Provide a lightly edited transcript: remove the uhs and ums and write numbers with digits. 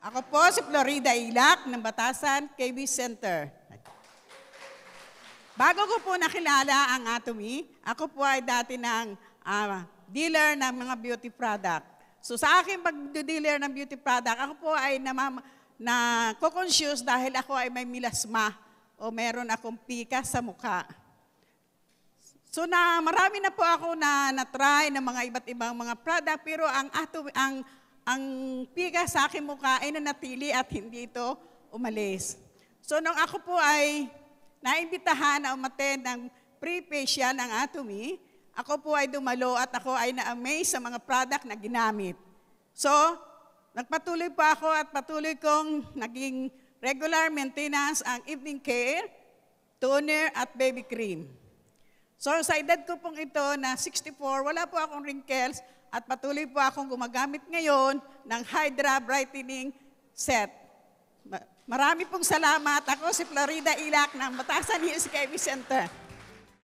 Ako po si Florida Ilak ng Batasan KB Center. Bago ko po nakilala ang Atomy, ako po ay dati ng dealer ng mga beauty product. So sa akin pag-dealer ng beauty product, ako po ay na-conscious dahil ako ay may melasma o meron akong pika sa mukha. So marami na po ako na-try ng mga iba't ibang mga product, pero ang pika sa aking mukha ay nanatili at hindi ito umalis. So nung ako po ay naimbitahan na umattend ng pre-facial ng Atomy, ako po ay dumalo at ako ay na-amaze sa mga product na ginamit. So, nagpatuloy po ako at patuloy kong naging regular maintenance ang evening care, toner at baby cream. So, sa edad ko pong ito na 64, wala po akong wrinkles at patuloy po akong gumagamit ngayon ng Hydra Brightening Set. Marami pong salamat. Ako si Florida Ilak ng Batasan Hills KB Center.